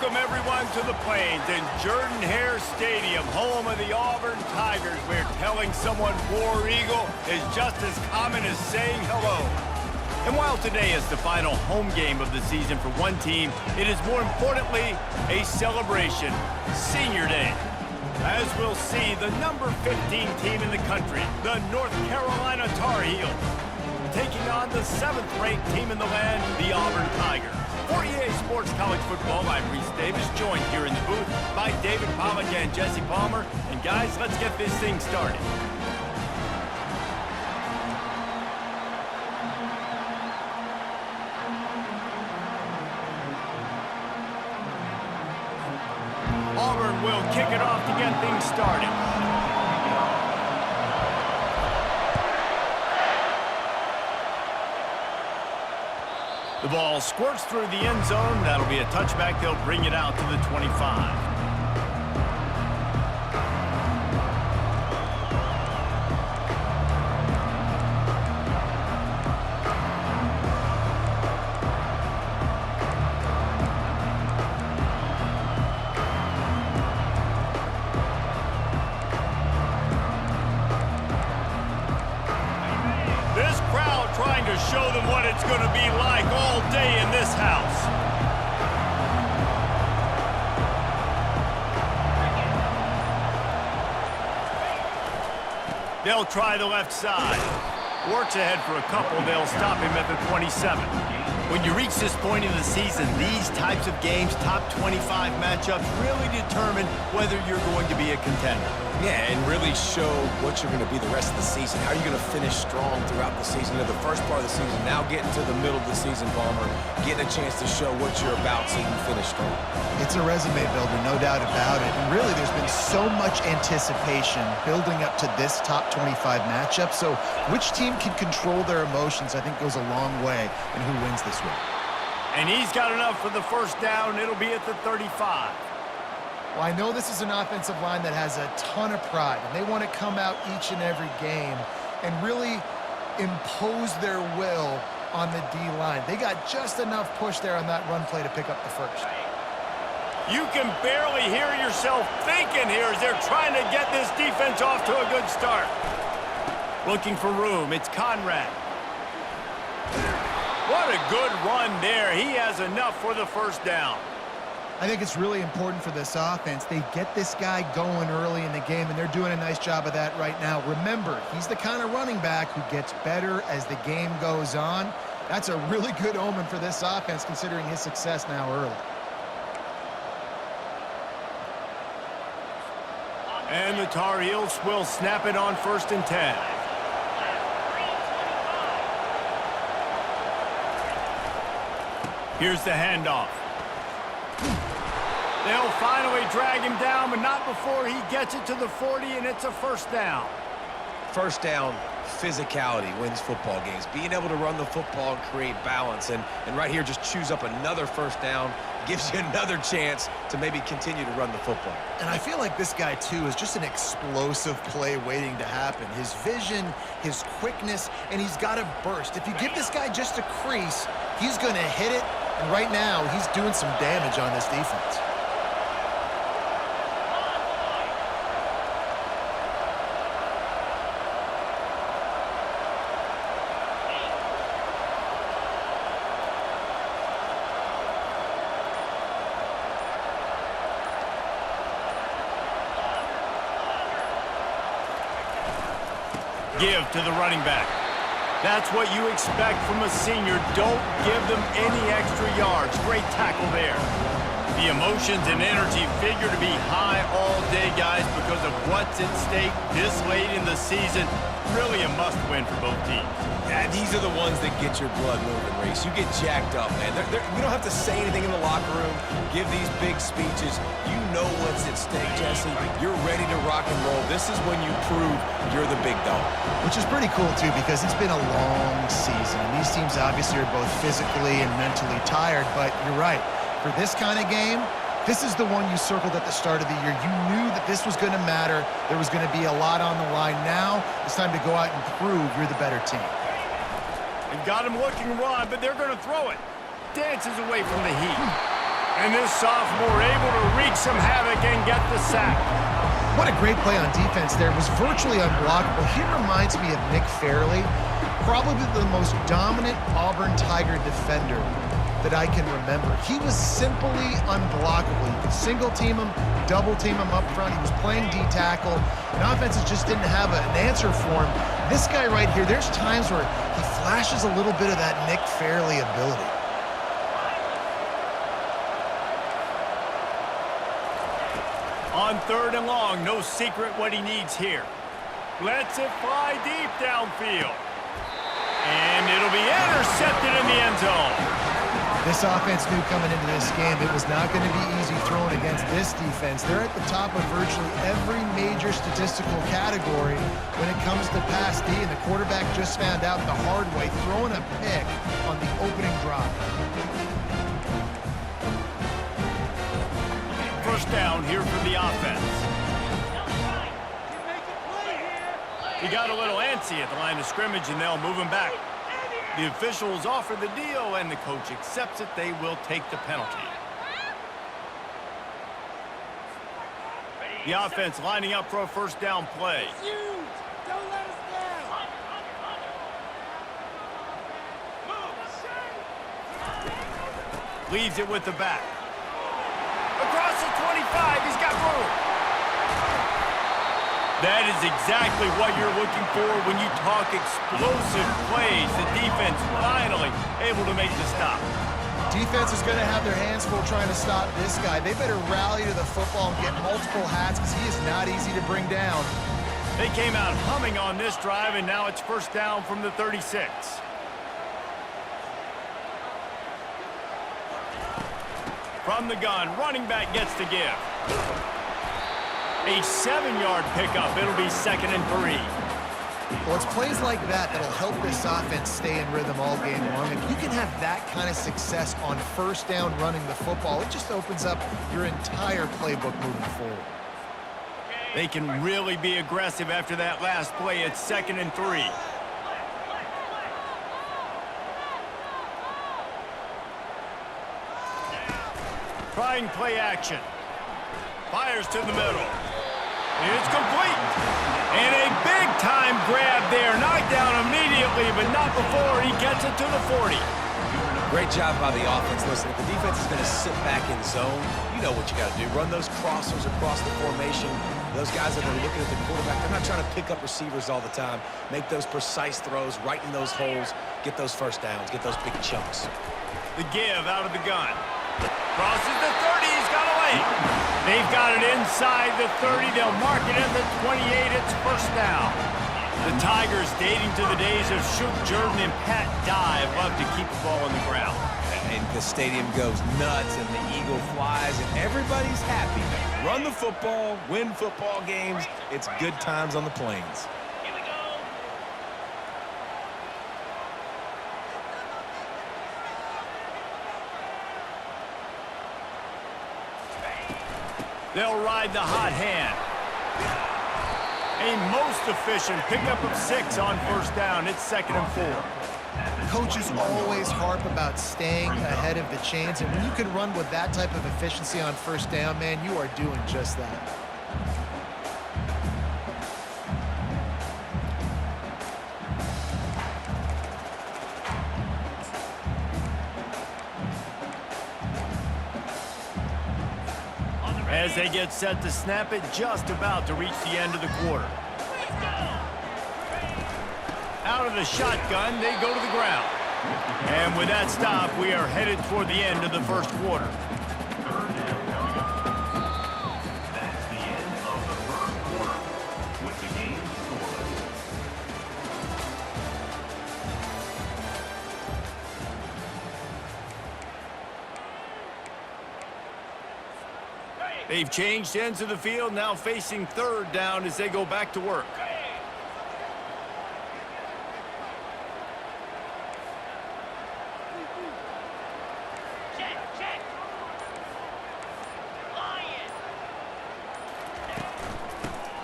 Welcome, everyone, to the Plains in Jordan-Hare Stadium, home of the Auburn Tigers, where telling someone War Eagle is just as common as saying hello. And while today is the final home game of the season for one team, it is more importantly a celebration, Senior Day. As we'll see, the number 15 team in the country, the North Carolina Tar Heels, taking on the 7th-ranked team in the land, the Auburn Tigers. For EA Sports College Football, I'm Reese Davis, joined here in the booth by David Pollack and Jesse Palmer. And guys, let's get this thing started. Auburn will kick it off to get things started. The ball squirts through the end zone. That'll be a touchback. They'll bring it out to the 25. Trying to show them what it's going to be like all day in this house. They'll try the left side. Works ahead for a couple. They'll stop him at the 27. When you reach this point in the season, these types of games, top 25 matchups, really determine whether you're going to be a contender. Yeah, and really show what you're going to be the rest of the season. How are you going to finish strong throughout the season, to the first part of the season, now getting to the middle of the season, Palmer, getting a chance to show what you're about so you can finish strong. It's a resume builder, no doubt about it. And really, there's been so much anticipation building up to this top 25 matchup. So which team can control their emotions, I think, goes a long way in who wins this one. And he's got enough for the first down. It'll be at the 35. Well, I know this is an offensive line that has a ton of pride, and they want to come out each and every game and really impose their will on the D-line. They got just enough push there on that run play to pick up the first. You can barely hear yourself thinking here as they're trying to get this defense off to a good start. Looking for room, it's Conrad. What a good run there. He has enough for the first down. I think it's really important for this offense. They get this guy going early in the game, and they're doing a nice job of that right now. Remember, he's the kind of running back who gets better as the game goes on. That's a really good omen for this offense, considering his success now early. And the Tar Heels will snap it on 1st and 10. Here's the handoff. They'll finally drag him down, but not before he gets it to the 40, and it's a first down. First down, physicality wins football games. Being able to run the football and create balance. And right here, just choose up another first down, gives you another chance to maybe continue to run the football. And I feel like this guy, too, is just an explosive play waiting to happen. His vision, his quickness, and he's got a burst. If you give this guy just a crease, he's going to hit it. And right now, he's doing some damage on this defense. Give to the running back. That's what you expect from a senior. Don't give them any extra yards. Great tackle there. The emotions and energy figure to be high all day, guys, because of what's at stake this late in the season. Really a must-win for both teams. Yeah, these are the ones that get your blood moving, Reese. You get jacked up, man. We don't have to say anything in the locker room, give these big speeches. You know what's at stake, Jesse. You're ready to rock and roll. This is when you prove you're the big dog. Which is pretty cool, too, because it's been a long season. And these teams obviously are both physically and mentally tired, but you're right. For this kind of game, this is the one you circled at the start of the year. You knew that this was going to matter. There was going to be a lot on the line. Now it's time to go out and prove you're the better team. They've got him looking run, but they're going to throw it. Dances away from the heat. And this sophomore able to wreak some havoc and get the sack. What a great play on defense there. It was virtually unblockable. He reminds me of Nick Fairley, probably the most dominant Auburn Tiger defender that I can remember. He was simply unblockable. You could single team him, double team him up front. He was playing D-tackle, and offenses just didn't have an answer for him. This guy right here, there's times where he flashes a little bit of that Nick Fairley ability. On 3rd and long, no secret what he needs here. Lets it fly deep downfield. And it'll be intercepted in the end zone. This offense knew coming into this game it was not going to be easy throwing against this defense. They're at the top of virtually every major statistical category when it comes to pass D, and the quarterback just found out the hard way, throwing a pick on the opening drive. First down here for the offense. He got a little antsy at the line of scrimmage, and they'll move him back. The officials offer the deal, and the coach accepts it. They will take the penalty. The offense lining up for a first down play. Don't let us down. Leaves it with the back. Across the 25, he's got room. That is exactly what you're looking for when you talk explosive plays. The defense finally able to make the stop. Defense is going to have their hands full trying to stop this guy. They better rally to the football and get multiple hats because he is not easy to bring down. They came out humming on this drive, and now it's first down from the 36. From the gun, running back gets the give. A 7-yard pickup. It'll be 2nd and 3. Well, it's plays like that that'll help this offense stay in rhythm all game long. If you can have that kind of success on first down running the football, it just opens up your entire playbook moving forward. They can really be aggressive after that last play. It's 2nd and 3. Trying play action. Fires to the middle. It's complete. And a big-time grab there. Knocked down immediately, but not before he gets it to the 40. Great job by the offense. Listen, if the defense is going to sit back in zone, you know what you got to do. Run those crossers across the formation. Those guys that are looking at the quarterback, they're not trying to pick up receivers all the time. Make those precise throws, right in those holes, get those first downs, get those big chunks. The give out of the gun. Crosses the 30. He's got away. They've got it inside the 30. They'll mark it at the 28. It's first down. The Tigers, dating to the days of Shook Jordan and Pat Dye, love to keep the ball on the ground. And the stadium goes nuts, and the eagle flies, and everybody's happy. Run the football, win football games. It's good times on the plains. They'll ride the hot hand. A most efficient pickup of 6 on first down. It's 2nd and 4. Coaches always harp about staying ahead of the chains, and when you can run with that type of efficiency on first down, man, you are doing just that. As they get set to snap it, just about to reach the end of the quarter. Out of the shotgun, they go to the ground. And with that stop, we are headed toward the end of the first quarter. That's the end of the first quarter with the game scoreless. They've changed ends of the field, now facing 3rd down as they go back to work.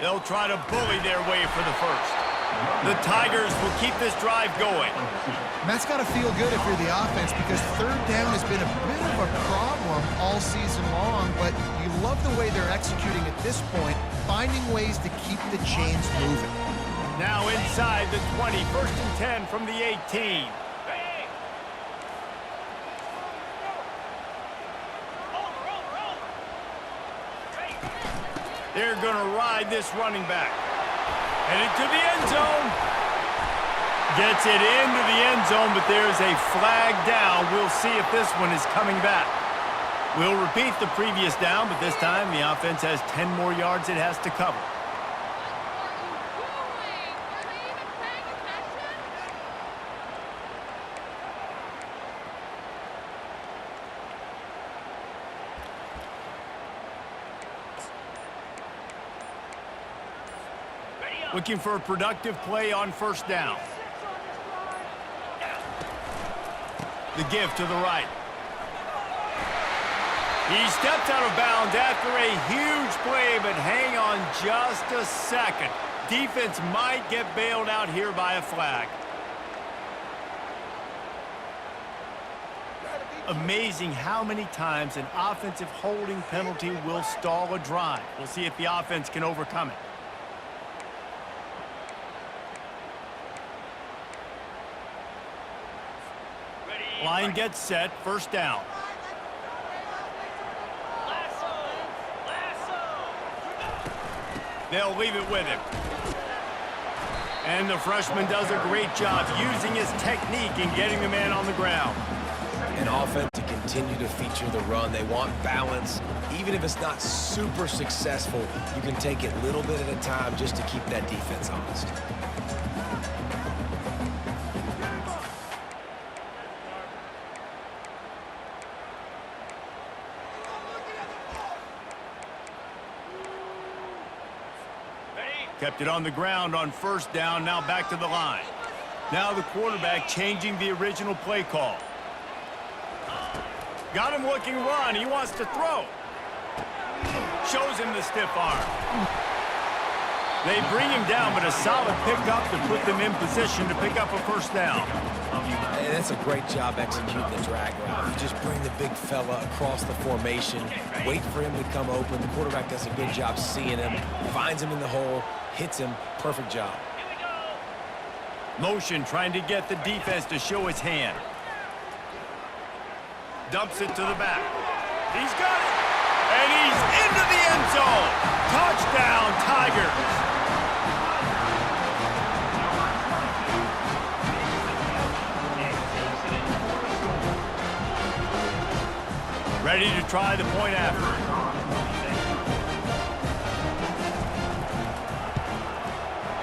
They'll try to bully their way for the first. The Tigers will keep this drive going. And that's got to feel good if you're the offense, because third down has been a bit of a problem all season long, but you love the way they're executing at this point, finding ways to keep the chains moving. Now inside the 20, 1st and 10 from the 18. They're going to ride this running back. Headed to the end zone. Gets it into the end zone, but there's a flag down. We'll see if this one is coming back. We'll repeat the previous down, but this time the offense has 10 more yards it has to cover. Looking for a productive play on 1st down. The give to the right. He stepped out of bounds after a huge play, but hang on just a second. Defense might get bailed out here by a flag. Amazing how many times an offensive holding penalty will stall a drive. We'll see if the offense can overcome it. Line gets set, 1st down. They'll leave it with him. And the freshman does a great job using his technique and getting the man on the ground. An offense to continue to feature the run. They want balance. Even if it's not super successful, you can take it little bit at a time just to keep that defense honest. Kept it on the ground on 1st down, now back to the line. Now the quarterback changing the original play call. Got him looking run, he wants to throw. Shows him the stiff arm. They bring him down, but a solid pickup to put them in position to pick up a 1st down. Hey, that's a great job executing the drag route. You just bring the big fella across the formation, wait for him to come open. The quarterback does a good job seeing him, finds him in the hole, hits him. Perfect job. Motion trying to get the defense to show his hand. Dumps it to the back. He's got it. And he's into the end zone. Touchdown, Tigers. Ready to try the point after.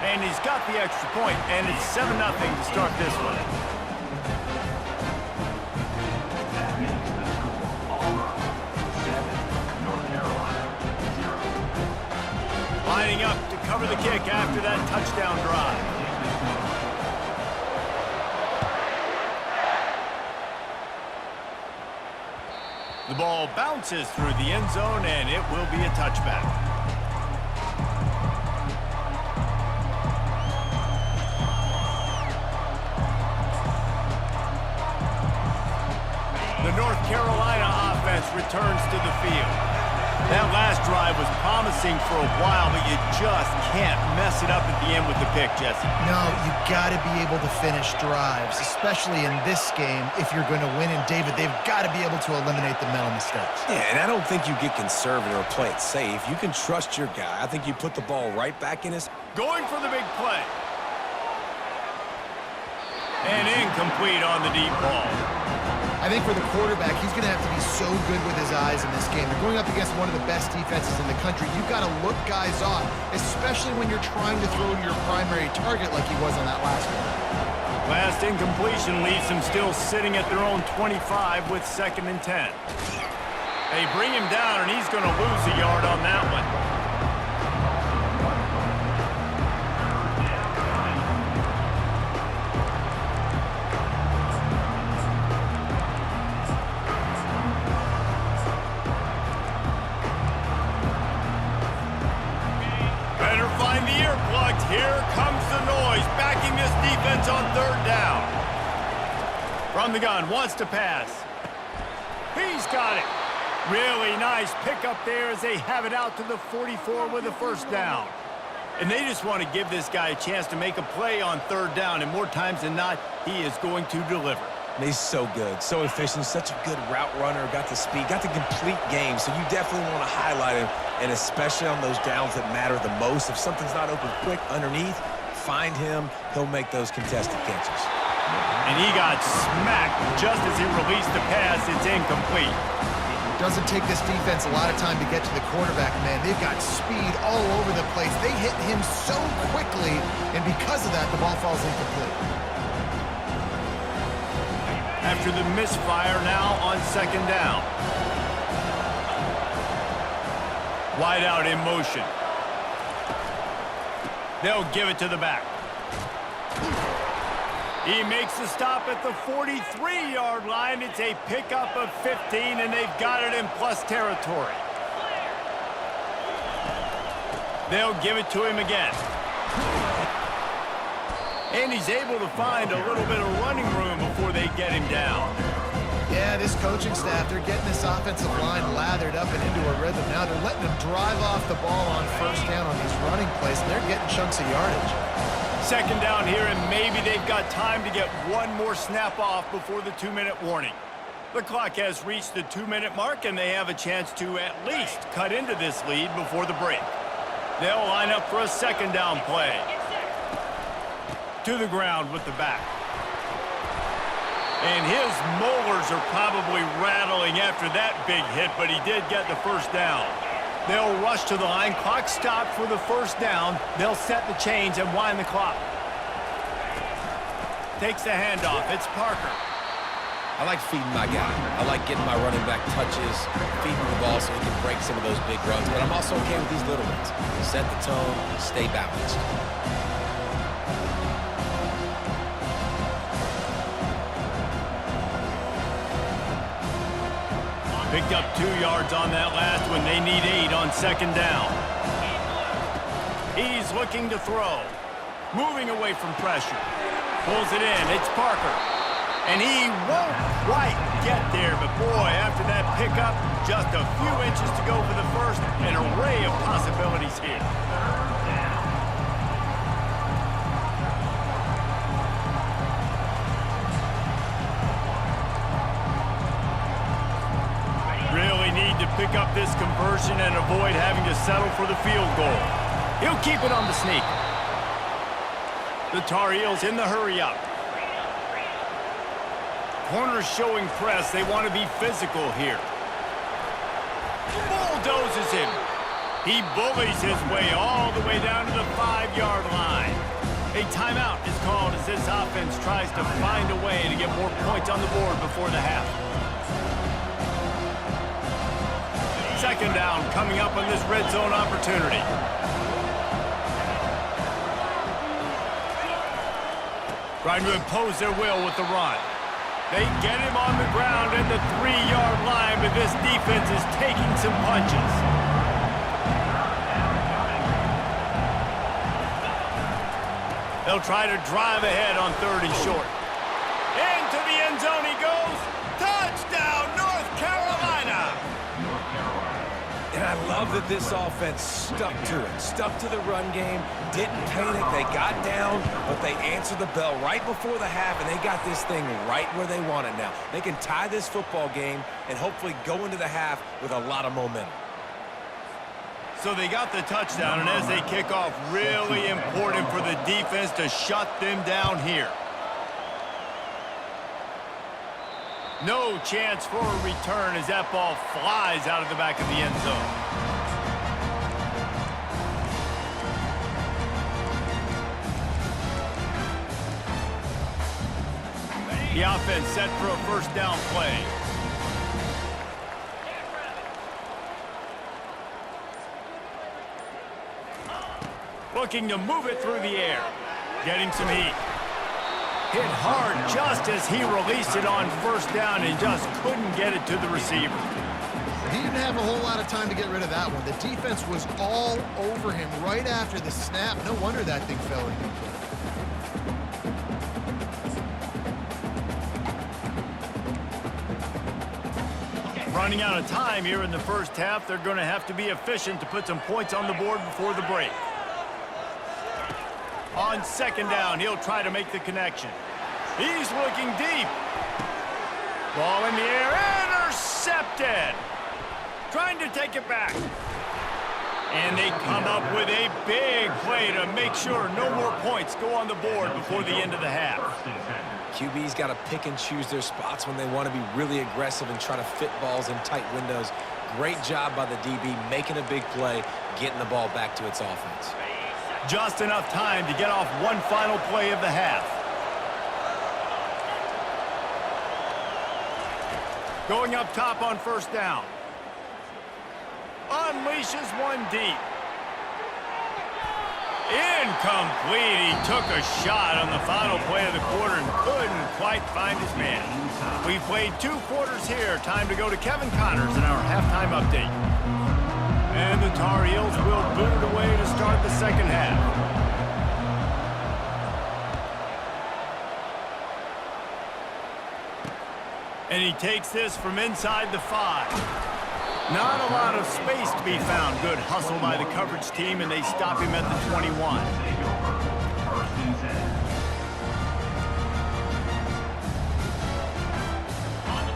And he's got the extra point, and it's 7-0 to start this one. Lining up to cover the kick after that touchdown drive. The ball bounces through the end zone, and it will be a touchback. The North Carolina offense returns to the field. That last drive was promising for a while, but you just can't mess it up at the end with the pick, Jesse. No, you got to be able to finish drives, especially in this game if you're going to win. And, David, they've got to be able to eliminate the mental mistakes. Yeah, and I don't think you get conservative or play it safe. You can trust your guy. I think you put the ball right back in his... Going for the big play. And incomplete on the deep ball. I think for the quarterback, he's going to have to be so good with his eyes in this game. They're going up against one of the best defenses in the country. You've got to look guys off, especially when you're trying to throw to your primary target like he was on that last one. Last incompletion leaves them still sitting at their own 25 with 2nd and 10. They bring him down, and he's going to lose a yard on that one. Find the airport. plugged. Here comes the noise, backing this defense on third down. From the gun, wants to pass. He's got it. Really nice pickup there as they have it out to the 44 with a first down. And they just want to give this guy a chance to make a play on third down, and more times than not, he is going to deliver. And he's so good, so efficient, such a good route runner, got the speed, got the complete game, so you definitely want to highlight him, and especially on those downs that matter the most. If something's not open quick underneath, find him. He'll make those contested catches. And he got smacked just as he released the pass. It's incomplete. Doesn't take this defense a lot of time to get to the quarterback, man. They've got speed all over the place. They hit him so quickly, and because of that, the ball falls incomplete. After the misfire now on second down. Wide out in motion. They'll give it to the back. He makes the stop at the 43-yard line. It's a pickup of 15, and they've got it in plus territory. They'll give it to him again. And he's able to find a little bit of running room before they get him down. Yeah, this coaching staff, they're getting this offensive line lathered up and into a rhythm. Now they're letting them drive off the ball on first down on these running plays, and they're getting chunks of yardage. Second down here, and maybe they've got time to get one more snap off before the 2-minute warning. The clock has reached the 2-minute mark, and they have a chance to at least cut into this lead before the break. They'll line up for a second down play. To the ground with the back. And his molars are probably rattling after that big hit, but he did get the first down. They'll rush to the line. Clock stopped for the first down. They'll set the chains and wind the clock. Takes the handoff. It's Parker. I like feeding my guy. I like getting my running back touches, feeding the ball so he can break some of those big runs. But I'm also okay with these little ones. Set the tone, stay balanced. Picked up 2 yards on that last one. They need 8 on second down. He's looking to throw. Moving away from pressure. Pulls it in. It's Parker. And he won't quite get there. But boy, after that pickup, just a few inches to go for the first. An array of possibilities here. To pick up this conversion and avoid having to settle for the field goal. He'll keep it on the sneak. The Tar Heels in the hurry-up. Corners showing press. They want to be physical here. Bulldozes him. He bullies his way all the way down to the 5-yard line. A timeout is called as this offense tries to find a way to get more points on the board before the half. Second down coming up on this red zone opportunity. Trying to impose their will with the run. They get him on the ground at the 3-yard line, but this defense is taking some punches. They'll try to drive ahead on 3rd and short. Into the end zone he goes. Touchdown, North Carolina! And I love that this offense stuck to it, stuck to the run game, didn't panic, they got down, but they answered the bell right before the half, and they got this thing right where they want it now. They can tie this football game and hopefully go into the half with a lot of momentum. So they got the touchdown, and as they kick off, really important for the defense to shut them down here. No chance for a return as that ball flies out of the back of the end zone. The offense set for a first down play. Looking to move it through the air. Getting some heat. Hit hard just as he released it on first down and just couldn't get it to the receiver. He didn't have a whole lot of time to get rid of that one. The defense was all over him right after the snap. No wonder that thing fell incomplete. Running out of time here in the first half. They're going to have to be efficient to put some points on the board before the break. On second down, he'll try to make the connection. He's looking deep. Ball in the air, intercepted. Trying to take it back. And they come up with a big play to make sure no more points go on the board before the end of the half. QB's got to pick and choose their spots when they want to be really aggressive and try to fit balls in tight windows. Great job by the DB making a big play, getting the ball back to its offense. Just enough time to get off one final play of the half. Going up top on first down. Unleashes one deep. Incomplete. He took a shot on the final play of the quarter and couldn't quite find his man. We've played 2 quarters here. Time to go to Kevin Connors in our halftime update. And the Tar Heels will boot it away to start the second half. And he takes this from inside the 5. Not a lot of space to be found. Good hustle by the coverage team, and they stop him at the 21.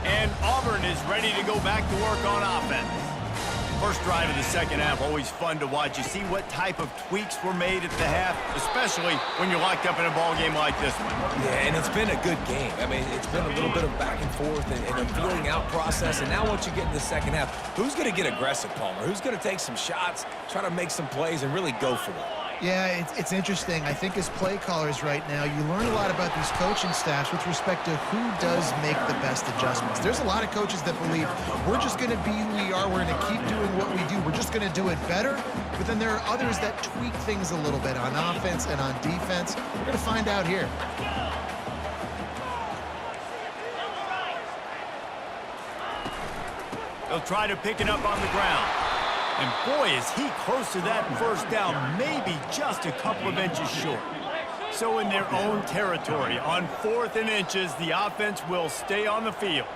And Auburn is ready to go back to work on offense. First drive of the second half, always fun to watch. You see what type of tweaks were made at the half, especially when you're locked up in a ball game like this one. Yeah, and it's been a good game. I mean, it's been a little bit of back and forth and a feeling out process. And now once you get in the second half, who's going to get aggressive, Palmer? Who's going to take some shots, try to make some plays, and really go for it? Yeah, it's interesting. I think as play callers right now, you learn a lot about these coaching staffs with respect to who does make the best adjustments. There's a lot of coaches that believe we're just going to be who we are. We're going to keep doing what we do. We're just going to do it better. But then there are others that tweak things a little bit on offense and on defense. We're going to find out here. They'll try to pick it up on the ground. And boy, is he close to that first down, maybe just a couple of inches short. So in their own territory, on 4th and inches, the offense will stay on the field.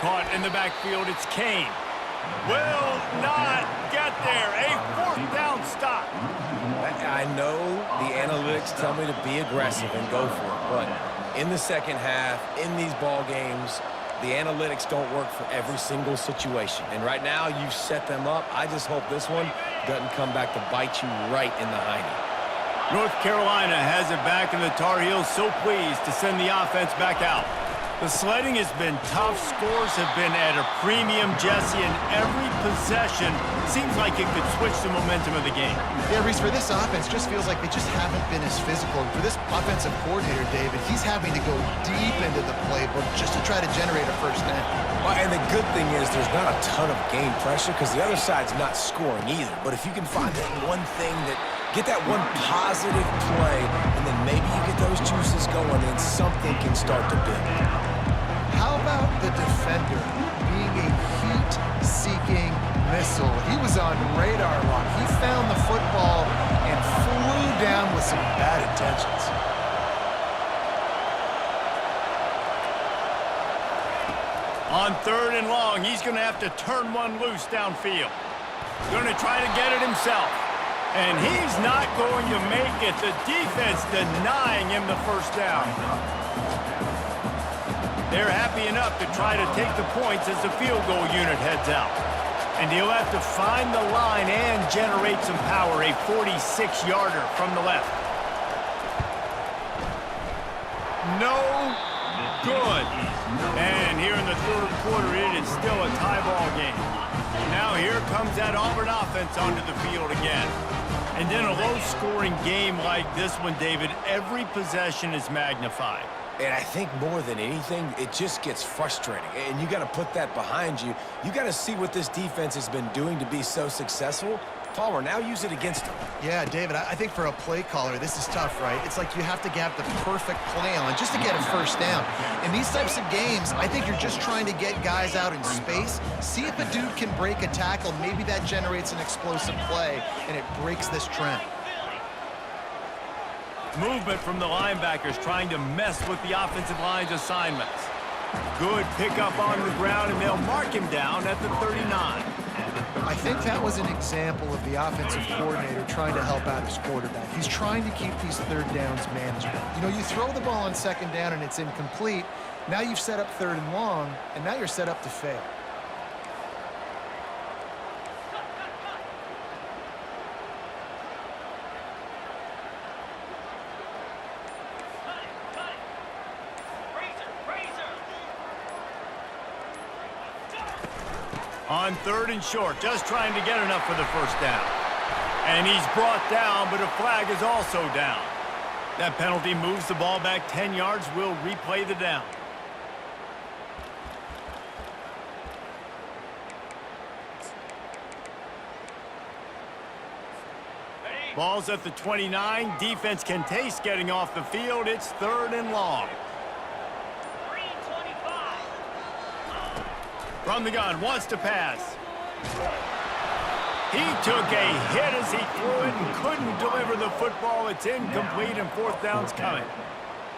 Caught in the backfield, it's Kane. Will not get there. A 4th down stop. I know the analytics tell me to be aggressive and go for it, but in the second half, in these ball games, the analytics don't work for every single situation. And right now, you've set them up. I just hope this one doesn't come back to bite you right in the hiney. North Carolina has it back, and the Tar Heels so pleased to send the offense back out. The sledding has been tough. Scores have been at a premium, Jesse, and every possession seems like it could switch the momentum of the game. Yeah, Reese, for this offense, just feels like they just haven't been as physical. And for this offensive coordinator, David, he's having to go deep into the playbook just to try to generate a first down. Well, and the good thing is there's not a ton of game pressure because the other side's not scoring either. But if you can find that one thing get that one positive play, and then maybe you get those juices going, and something can start to build. How about the defender being a heat-seeking missile? He was on radar lock. He found the football and flew down with some bad intentions. On 3rd and long, he's going to have to turn one loose downfield. Going to try to get it himself. And he's not going to make it. The defense denying him the first down. They're happy enough to try to take the points as the field goal unit heads out. And he'll have to find the line and generate some power. A 46-yarder from the left. No good. And here in the 3rd quarter, it is still a tie ball game. Now here comes that Auburn offense onto the field again. And in a low-scoring game like this one, David, every possession is magnified. And I think more than anything, it just gets frustrating. And you got to put that behind you. You got to see what this defense has been doing to be so successful. Palmer, now use it against them. Yeah, David, I think for a play caller, this is tough, right? It's like you have to have the perfect play on just to get a first down. In these types of games, I think you're just trying to get guys out in space, see if a dude can break a tackle. Maybe that generates an explosive play, and it breaks this trend. Movement from the linebackers trying to mess with the offensive line's assignments. Good pickup on the ground, and they'll mark him down at the 39. I think that was an example of the offensive coordinator trying to help out his quarterback. He's trying to keep these third downs manageable. You know, you throw the ball on second down and it's incomplete. Now you've set up third and long, and now you're set up to fail. On third and short, just trying to get enough for the first down. And he's brought down, but a flag is also down. That penalty moves the ball back 10 yards. We'll replay the down. Ball's at the 29. Defense can taste getting off the field. It's third and long. From the gun, wants to pass. He took a hit as he threw it and couldn't deliver the football. It's incomplete, and fourth down's coming.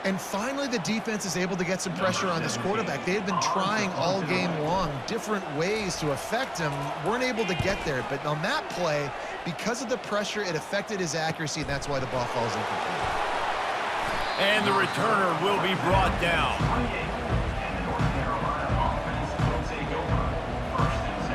And finally, the defense is able to get some pressure on this quarterback. They had been trying all game long different ways to affect him. Weren't able to get there. But on that play, because of the pressure, it affected his accuracy, and that's why the ball falls incomplete. And the returner will be brought down. And the North Carolina offense will take over first and 10.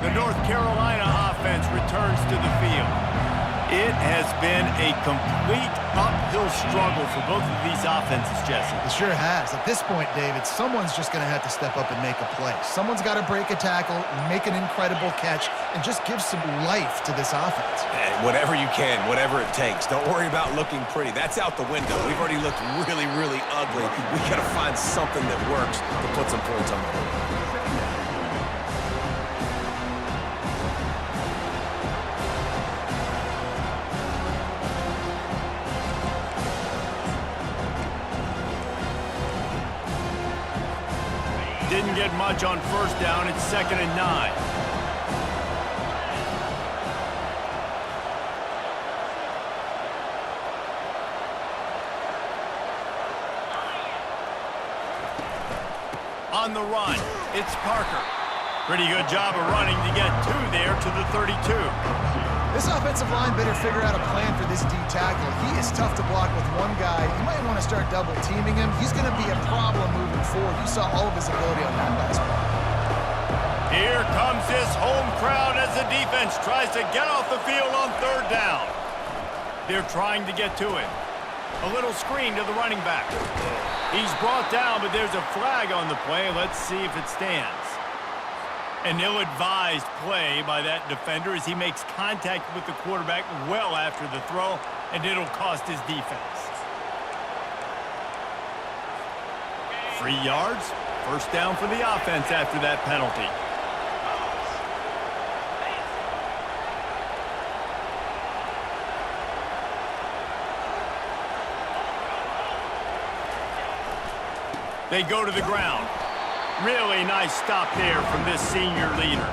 The North Carolina offense returns to the field. It has been a complete uphill struggle for both of these offenses, Jesse. It sure has. At this point, David, someone's just going to have to step up and make a play. Someone's got to break a tackle, make an incredible catch, and just give some life to this offense. Whatever you can, whatever it takes. Don't worry about looking pretty. That's out the window. We've already looked really, really ugly. We got to find something that works to put some points on the board. Didn't get much on first down. It's 2nd and 9. On the run, it's Parker. Pretty good job of running to get there to the 32. This offensive line better figure out a plan for this D tackle. He is tough to block with one guy. You might want to start double teaming him. He's going to be a problem moving forward. You saw all of his ability on that last play. Here comes this home crowd as the defense tries to get off the field on third down. They're trying to get to him. A little screen to the running back. He's brought down, but there's a flag on the play. Let's see if it stands. An ill-advised play by that defender as he makes contact with the quarterback well after the throw, and it'll cost his defense. 3 yards, first down for the offense after that penalty. They go to the ground. Really nice stop there from this senior leader.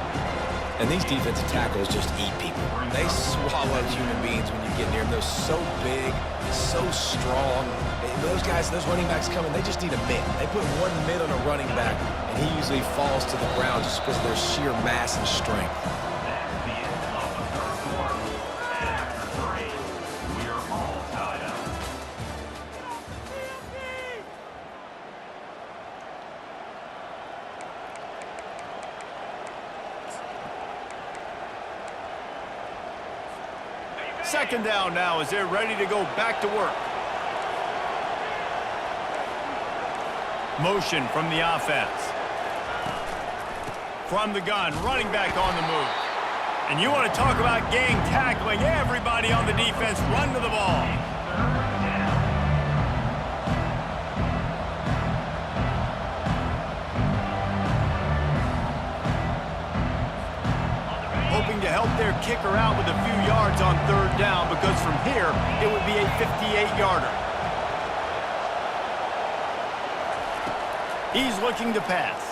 And these defensive tackles just eat people. They swallow human beings when you get near them. They're so big, so strong. And those guys, those running backs coming, they just need a mid. They put one mid on a running back, and he usually falls to the ground just because of their sheer mass and strength. That's the end of the third quarter. And after 3, we are all tied up. Second down now as they're ready to go back to work. Motion from the offense. From the gun, running back on the move. And you want to talk about gang tackling. Everybody on the defense run to the ball. Hoping to help their kicker out with a few yards on third down, because from here, it would be a 58-yarder. He's looking to pass.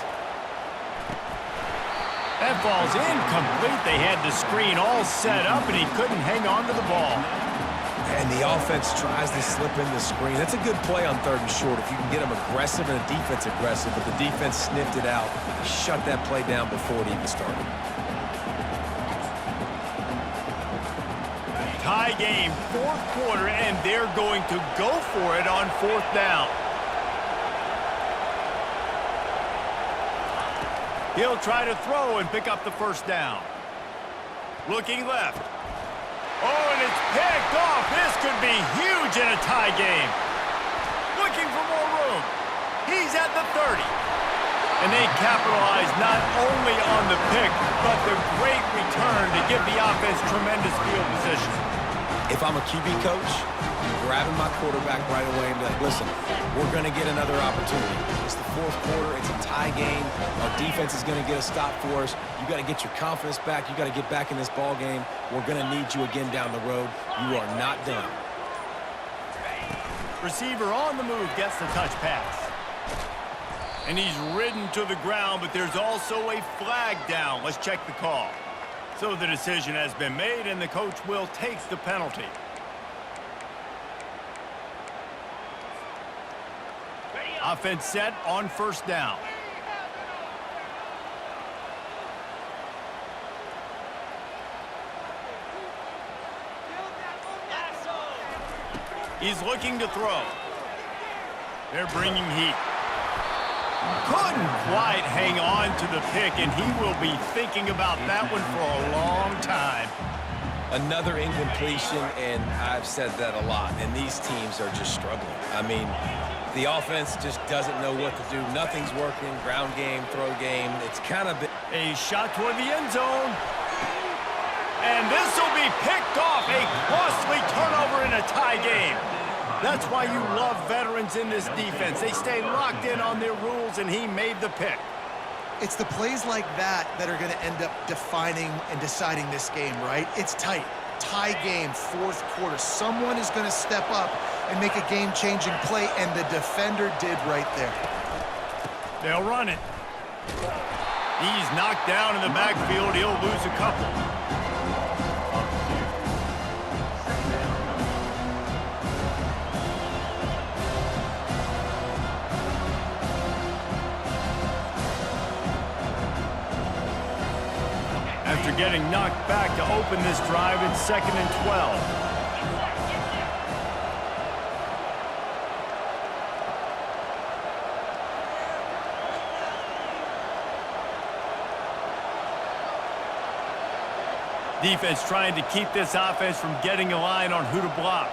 That ball's incomplete. They had the screen all set up, and he couldn't hang on to the ball. And the offense tries to slip in the screen. That's a good play on 3rd and short if you can get them aggressive and the defense aggressive, but the defense sniffed it out, shut that play down before it even started. Tie game, 4th quarter, and they're going to go for it on 4th down. He'll try to throw and pick up the 1st down. Looking left. Oh, and it's picked off. This could be huge in a tie game. Looking for more room. He's at the 30. And they capitalize not only on the pick, but the great return to give the offense tremendous field position. If I'm a QB coach, I'm grabbing my quarterback right away and be like, listen, we're going to get another opportunity. It's the 4th quarter. It's a tie game. Our defense is going to get a stop for us. You got to get your confidence back. You got to get back in this ball game. We're going to need you again down the road. You are not done. Receiver on the move gets the touch pass. And he's ridden to the ground, but there's also a flag down. Let's check the call. So the decision has been made, and the coach will take the penalty. Offense set on 1st down. He's looking to throw. They're bringing heat. Couldn't quite hang on to the pick, and he will be thinking about that one for a long time. Another incompletion, and I've said that a lot, and these teams are just struggling. I mean, the offense just doesn't know what to do. Nothing's working. Ground game, throw game. It's kind of been a shot toward the end zone. And this will be picked off. A costly turnover in a tie game. That's why you love veterans in this defense. They stay locked in on their rules, and he made the pick. It's the plays like that that are going to end up defining and deciding this game, right? It's tight. Tie game, 4th quarter. Someone is going to step up and make a game-changing play, and the defender did right there. They'll run it. He's knocked down in the backfield. He'll lose a couple. After getting knocked back to open this drive, it's 2nd and 12. Defense trying to keep this offense from getting a line on who to block.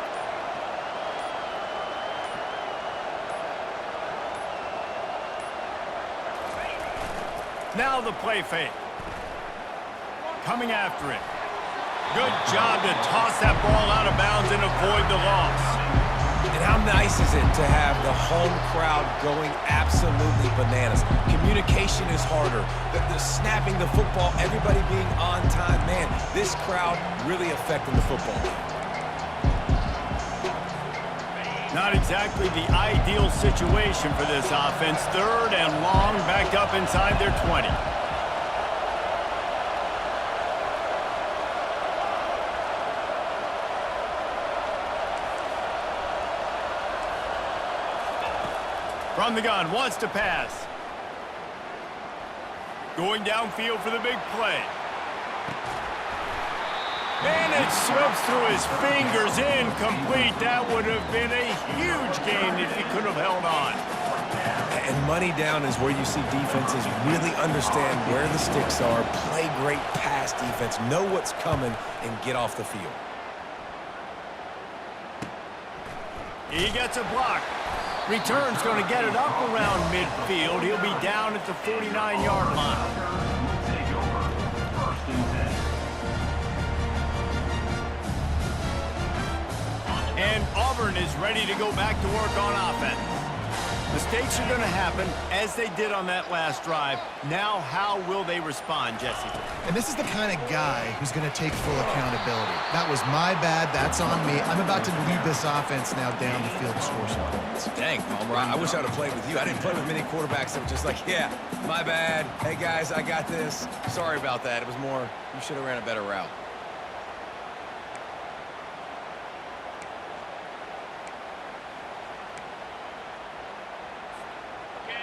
Now the play fake. Coming after it. Good job to toss that ball out of bounds and avoid the loss. And how nice is it to have the home crowd going absolutely bananas? Communication is harder. The snapping the football, everybody being on time. Man, this crowd really affecting the football game. Not exactly the ideal situation for this offense. 3rd and long, back up inside their 20. From the gun, wants to pass. Going downfield for the big play. And it slips through his fingers, incomplete. That would have been a huge gain if he could have held on. And money down is where you see defenses really understand where the sticks are, play great pass defense, know what's coming, and get off the field. He gets a block. Return's going to get it up around midfield. He'll be down at the 49-yard line. Take over. First and 10. And Auburn is ready to go back to work on offense. Mistakes are going to happen, as they did on that last drive. Now, how will they respond, Jesse? And this is the kind of guy who's going to take full accountability. That was my bad. That's on me. I'm about to lead this offense now down the field to score some points. Dang, Palmer, I wish I would have played with you. I didn't play with many quarterbacks that were just like, yeah, my bad. Hey, guys, I got this. Sorry about that. It was more, you should have ran a better route.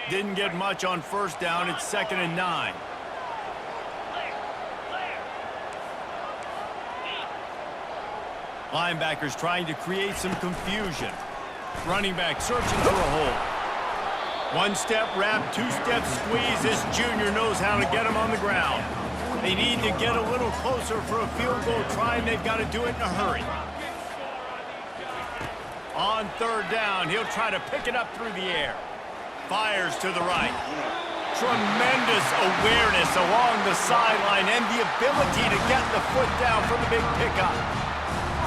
Didn't get much on first down. It's 2nd and 9. Linebackers trying to create some confusion. Running back searching for a hole. One-step wrap, two-step squeeze. This junior knows how to get him on the ground. They need to get a little closer for a field goal try, and they've got to do it in a hurry. On 3rd down, he'll try to pick it up through the air. Fires to the right. Tremendous awareness along the sideline and the ability to get the foot down for the big pickup.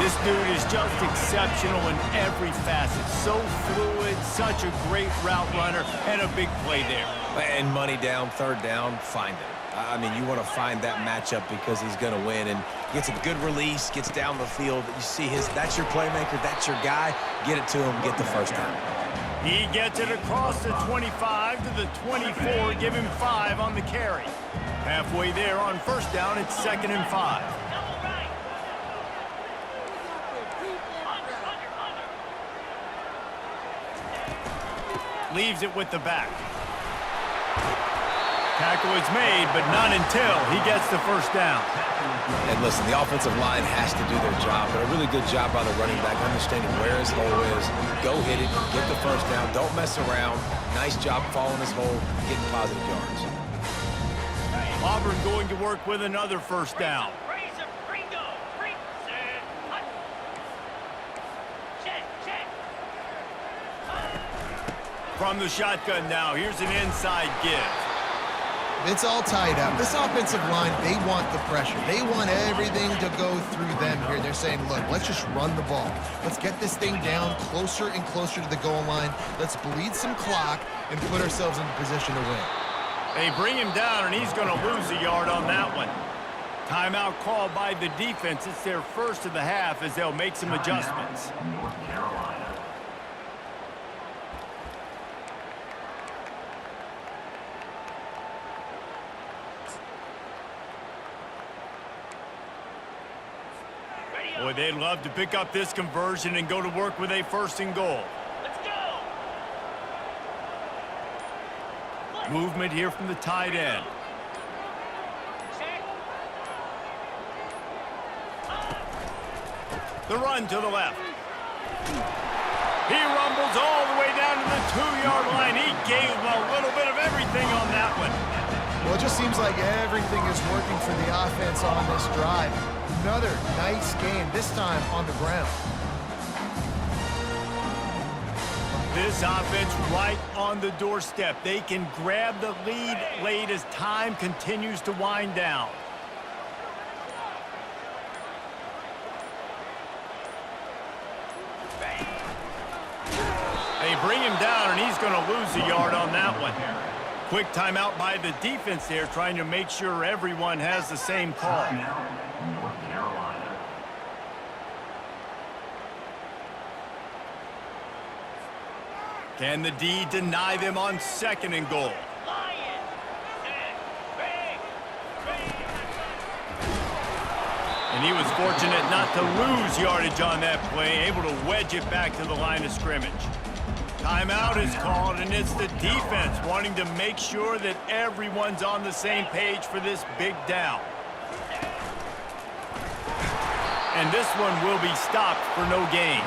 This dude is just exceptional in every facet. So fluid, such a great route runner, and a big play there. And money down, 3rd down, find him. I mean, you want to find that matchup because he's going to win and gets a good release, gets down the field. You see that's your playmaker, that's your guy. Get it to him, get the first down. He gets it across the 25 to the 24, give him 5 on the carry. Halfway there on first down, it's 2nd and 5. Leaves it with the back. Tackle is made, but not until he gets the first down. And listen, the offensive line has to do their job, but a really good job by the running back understanding where his hole is. Go hit it, get the first down, don't mess around. Nice job following his hole, getting positive yards. Auburn going to work with another first down. From the shotgun now, here's an inside give. It's all tied up. This offensive line, they want the pressure. They want everything to go through them here. They're saying, look, let's just run the ball. Let's get this thing down closer and closer to the goal line. Let's bleed some clock and put ourselves in position to win. They bring him down, and he's going to lose a yard on that one. Timeout called by the defense. It's their first of the half as they'll make some adjustments. North Carolina. Boy, they'd love to pick up this conversion and go to work with a 1st and goal. Let's go! Movement here from the tight end. The run to the left. He rumbles all the way down to the 2-yard line. He gave a little bit of everything on that one. Well, it just seems like everything is working for the offense on this drive. Another nice game, this time on the ground. This offense right on the doorstep. They can grab the lead late as time continues to wind down. They bring him down, and he's going to lose a yard on that one. Quick timeout by the defense there, trying to make sure everyone has the same call. North Carolina. Can the D deny them on 2nd and goal? And he was fortunate not to lose yardage on that play, able to wedge it back to the line of scrimmage. Timeout is called, and it's the defense wanting to make sure that everyone's on the same page for this big down. And this one will be stopped for no gain.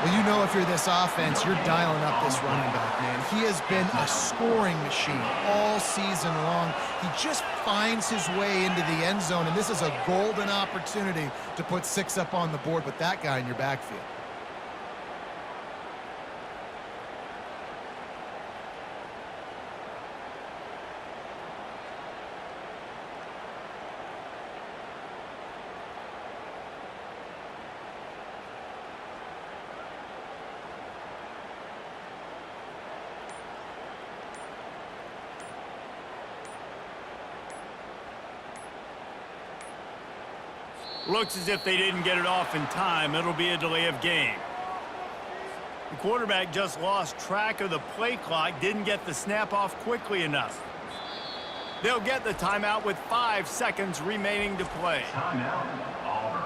Well, you know if you're this offense, you're dialing up this running back, man. He has been a scoring machine all season long. He just finds his way into the end zone, and this is a golden opportunity to put 6 up on the board with that guy in your backfield. Looks as if they didn't get it off in time. It'll be a delay of game. The quarterback just lost track of the play clock, didn't get the snap off quickly enough. They'll get the timeout with 5 seconds remaining to play. Timeout, Auburn.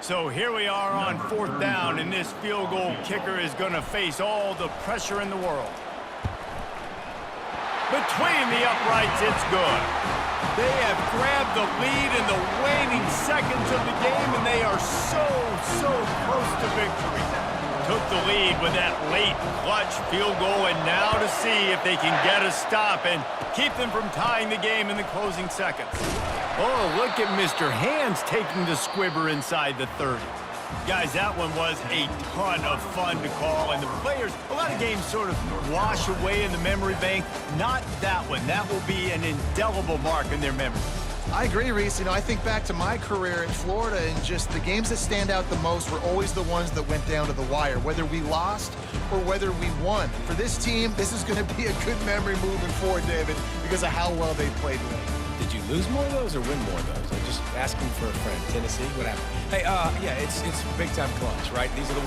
So here we are on 4th down, and this field goal kicker is going to face all the pressure in the world. Between the uprights, it's good. They have grabbed the lead in the waning seconds of the game, and they are so close to victory. Took the lead with that late clutch field goal, and now to see if they can get a stop and keep them from tying the game in the closing seconds. Oh, look at Mr. Hands taking the squibber inside the 30. Guys, that one was a ton of fun to call, and the players, a lot of games sort of wash away in the memory bank. Not that one. That will be an indelible mark in their memory. I agree, Reese. You know, I think back to my career in Florida, and just the games that stand out the most were always the ones that went down to the wire, whether we lost or whether we won. For this team, this is going to be a good memory moving forward, David, because of how well they played today. Did you lose more of those or win more of those? I'm just asking for a friend. Tennessee, what happened? Hey, yeah, it's big time clutch, right? These are the